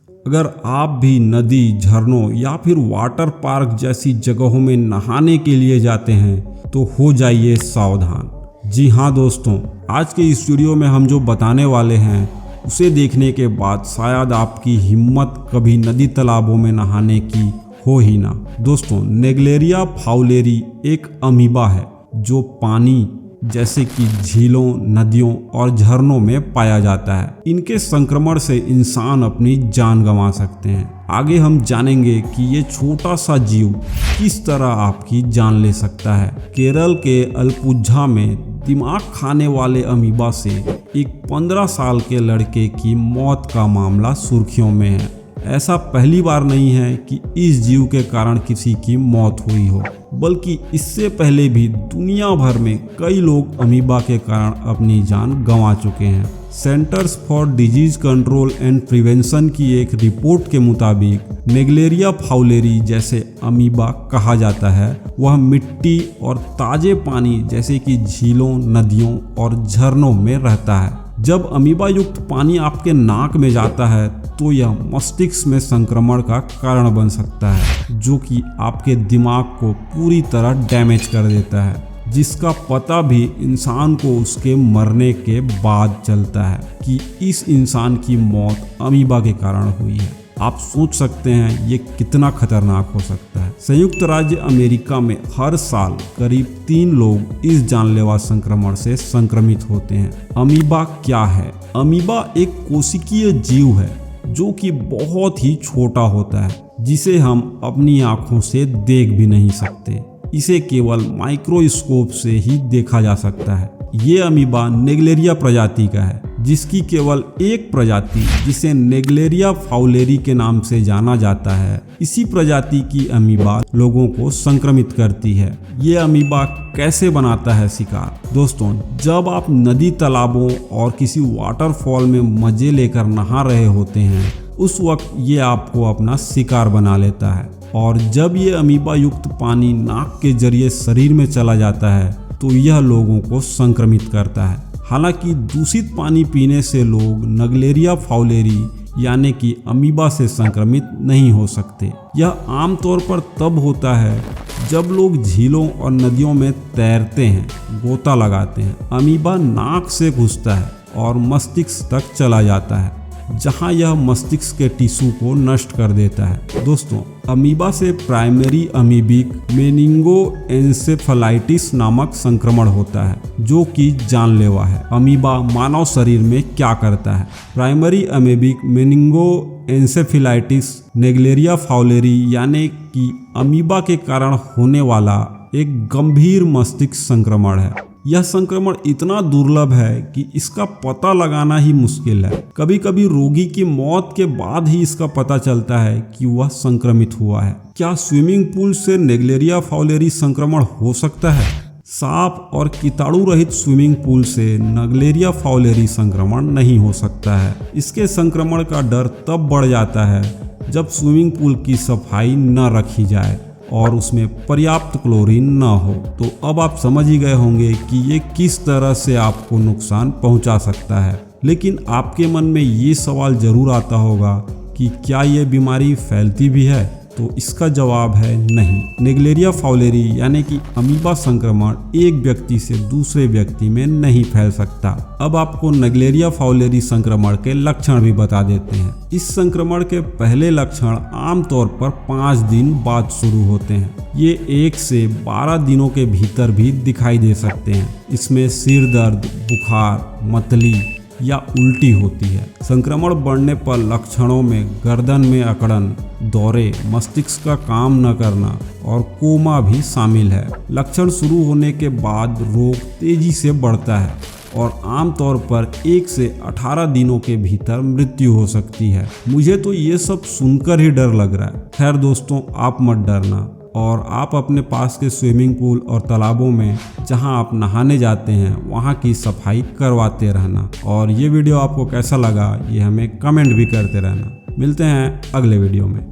अगर आप भी नदी, झरनों या फिर वाटर पार्क जैसी जगहों में नहाने के लिए जाते हैं तो हो जाइए सावधान। जी हाँ दोस्तों, आज के इस वीडियो में हम जो बताने वाले हैं उसे देखने के बाद शायद आपकी हिम्मत कभी नदी तालाबों में नहाने की हो ही ना। दोस्तों, नेग्लेरिया फाउलेरी एक अमीबा है जो पानी जैसे कि झीलों, नदियों और झरनों में पाया जाता है। इनके संक्रमण से इंसान अपनी जान गंवा सकते हैं। आगे हम जानेंगे कि ये छोटा सा जीव किस तरह आपकी जान ले सकता है। केरल के अलपुझा में दिमाग खाने वाले अमीबा से एक 15 साल के लड़के की मौत का मामला सुर्खियों में है। ऐसा पहली बार नहीं है कि इस जीव के कारण किसी की मौत हुई हो, बल्कि इससे पहले भी दुनिया भर में कई लोग अमीबा के कारण अपनी जान गंवा चुके हैं। Centres for disease control and prevention की एक रिपोर्ट के मुताबिक नेग्लेरिया फाउलेरी जैसे अमीबा कहा जाता है वह मिट्टी और ताजे पानी जैसे कि झीलों, नदियों और झरनों में रहता है। जब अमीबा युक्त पानी आपके नाक में जाता है तो यह मस्तिष्क में संक्रमण का कारण बन सकता है, जो कि आपके दिमाग को पूरी तरह डैमेज कर देता है, जिसका पता भी इंसान को उसके मरने के बाद चलता है कि इस इंसान की मौत अमीबा के कारण हुई है। आप सोच सकते हैं ये कितना खतरनाक हो सकता है। संयुक्त राज्य अमेरिका में हर साल करीब 3 लोग इस जानलेवा संक्रमण से संक्रमित होते हैं। अमीबा क्या है? अमीबा एक कोशिकीय जीव है जो कि बहुत ही छोटा होता है, जिसे हम अपनी आंखों से देख भी नहीं सकते। इसे केवल माइक्रोस्कोप से ही देखा जा सकता है। ये अमीबा नेग्लेरिया प्रजाति का है, जिसकी केवल एक प्रजाति जिसे नेग्लेरिया फाउलेरी के नाम से जाना जाता है, इसी प्रजाति की अमीबा लोगों को संक्रमित करती है। ये अमीबा कैसे बनाता है शिकार? दोस्तों, जब आप नदी, तालाबों और किसी वाटरफॉल में मजे लेकर नहा रहे होते हैं, उस वक्त ये आपको अपना शिकार बना लेता है। और जब ये अमीबा युक्त पानी नाक के जरिए शरीर में चला जाता है तो यह लोगों को संक्रमित करता है। हालांकि दूषित पानी पीने से लोग नेग्लेरिया फाउलेरी यानी कि अमीबा से संक्रमित नहीं हो सकते। यह आमतौर पर तब होता है जब लोग झीलों और नदियों में तैरते हैं, गोता लगाते हैं। अमीबा नाक से घुसता है और मस्तिष्क तक चला जाता है, जहां यह मस्तिष्क के टिश्यू को नष्ट कर देता है। दोस्तों, अमीबा से प्राइमरी अमीबिक मेनिंगोएन्सेफेलाइटिस नामक संक्रमण होता है, जो कि जानलेवा है। अमीबा मानव शरीर में क्या करता है? प्राइमरी अमीबिक मेनिंगोएन्सेफेलाइटिस नेग्लेरिया फाउलेरी यानी कि अमीबा के कारण होने वाला एक गंभीर मस्तिष्क संक्रमण है। यह संक्रमण इतना दुर्लभ है कि इसका पता लगाना ही मुश्किल है। कभी कभी रोगी की मौत के बाद ही इसका पता चलता है कि वह संक्रमित हुआ है। क्या स्विमिंग पूल से नेग्लेरिया फाउलेरी संक्रमण हो सकता है? साफ और कीटाणु रहित स्विमिंग पूल से नेग्लेरिया फाउलेरी संक्रमण नहीं हो सकता है। इसके संक्रमण का डर तब बढ़ जाता है जब स्विमिंग पूल की सफाई न रखी जाए और उसमें पर्याप्त क्लोरीन न हो। तो अब आप समझ ही गए होंगे कि ये किस तरह से आपको नुकसान पहुंचा सकता है। लेकिन आपके मन में ये सवाल जरूर आता होगा कि क्या ये बीमारी फैलती भी है? तो इसका जवाब है नहीं। नेग्लेरिया फाउलेरी यानी कि अमीबा संक्रमण एक व्यक्ति से दूसरे व्यक्ति में नहीं फैल सकता। अब आपको नेग्लेरिया फाउलेरी संक्रमण के लक्षण भी बता देते हैं। इस संक्रमण के पहले लक्षण आमतौर पर 5 दिन बाद शुरू होते हैं। ये 1 से 12 दिनों के भीतर भी दिखाई दे सकते हैं। इसमें सिर दर्द, बुखार, मतली या उल्टी होती है। संक्रमण बढ़ने पर लक्षणों में गर्दन में अकड़न, दौरे, मस्तिष्क का काम न करना और कोमा भी शामिल है। लक्षण शुरू होने के बाद रोग तेजी से बढ़ता है और आमतौर पर 1 से 18 दिनों के भीतर मृत्यु हो सकती है। मुझे तो ये सब सुनकर ही डर लग रहा है। खैर दोस्तों, आप मत डरना और आप अपने पास के स्विमिंग पूल और तालाबों में जहां आप नहाने जाते हैं वहां की सफाई करवाते रहना। और ये वीडियो आपको कैसा लगा ये हमें कमेंट भी करते रहना। मिलते हैं अगले वीडियो में।